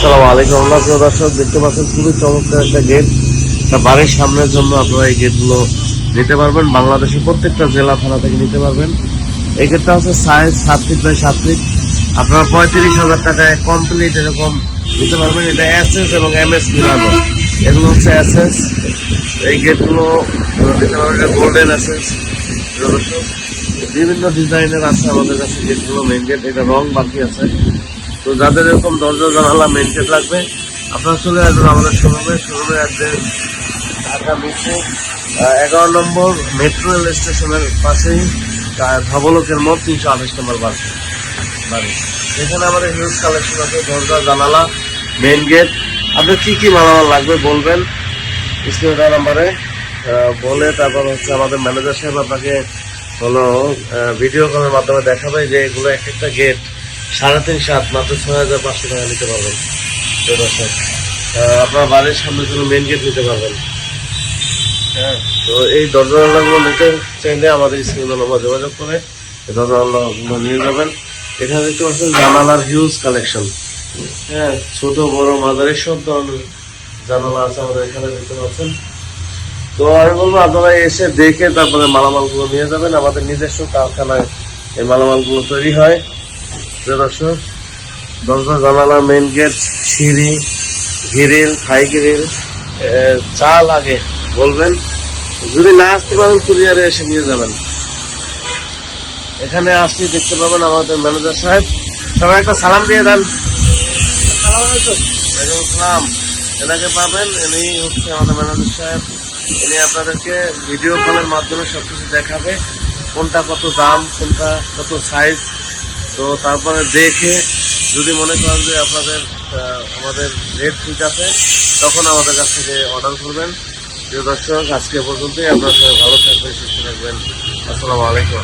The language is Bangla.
আসসালামু আলাইকুম। আমরা প্রিয় দর্শক দেখতে পাচ্ছেন খুবই চমৎকার একটা গেট। বাড়ির সামনের জন্য আপনারা এই গেটগুলো নিতে পারবেন। বাংলাদেশের প্রত্যেকটা জেলা থানা থেকে নিতে পারবেন। এই গেটটা হচ্ছে সাইজ 7 ফিট বাই 7 ফিট। আপনারা 35,000 টাকায় কমপ্লিট এরকম নিতে পারবেন। এটা এসএস এবং এমএস মিলানো, এগুলো হচ্ছে এসএস। এই গেটগুলো নিতে পারবেন। এটা গোল্ডেন এসএস। বিভিন্ন ডিজাইনের আছে আমাদের কাছে গেটগুলো। মেন গেট এটা রং বাকি আছে। তো যাদের এরকম দরজা জানালা মেন গেট লাগবে আপনারা চলে আসবেন আমাদের শোরুমে অ্যাড্রেস ঢাকা মিরপুর 11 নম্বর মেট্রো রেল স্টেশনের পাশেই ধবলকের মোড় 328 নম্বর বাড়ি। এখানে আমাদের হিউজ কালেকশন আছে, দরজা জানালা মেন গেট। আপনার কি কি মালামাল লাগবে বলবেন স্ক্রিনে দেওয়া নাম্বারে বলে, তারপর হচ্ছে আমাদের ম্যানেজার সাহেব আপনাকে হলো ভিডিও কলের মাধ্যমে দেখাবে যে এগুলো এক একটা গেট 3.5 মাত্র 6,500 টাকা নিতে পারবেন। আপনার বাড়ির সামনে জন্য মেন গেট নিতে পারবেন। হ্যাঁ, তো এই দরজাগুলো নিতে চাইলে আমাদের স্ক্রিনে নম্বর যোগাযোগ করে এই দরজাগুলো নিয়ে যাবেন। এখানে দেখতে পাচ্ছেন জানালার হিউজ কালেকশন। হ্যাঁ, ছোট বড় মাঝারি সব ধরনের জানালা আছে আমাদের এখানে দেখতে পাচ্ছেন। তো আমি বলবো আপনারা এসে দেখে তারপরে মালামালগুলো নিয়ে যাবেন। আমাদের নিজস্ব কারখানায় এই মালামালগুলো তৈরি হয়। দর্শক, দরজা জানালা মেন গেট সিঁড়ি গ্রিল থাই গ্রিল চা লাগে বলবেন। যদি না আসতে পারেন কুরিয়ারে এসে নিয়ে যাবেন। এখানে আসলে দেখতে পাবেন আমাদের ম্যানেজার সাহেব। সবাই একটা সালাম দিয়ে দেন। সালাম এনাকে পাবেন। ইনি হচ্ছে আমাদের ম্যানেজার সাহেব। ইনি আপনাদেরকে ভিডিও কলের মাধ্যমে সবকিছু দেখাবে, কোনটা কত দাম, কোনটা কত সাইজ। তো তারপরে দেখে যদি মনে করেন যে আপনাদের আমাদের রেট ঠিক আছে, তখন আমাদের কাছ থেকে অর্ডার করবেন। প্রিয় দর্শক, আজকে পর্যন্তই। আপনার সবাই ভালো থাকবেন, সুস্থ থাকবেন। আসসালামু আলাইকুম।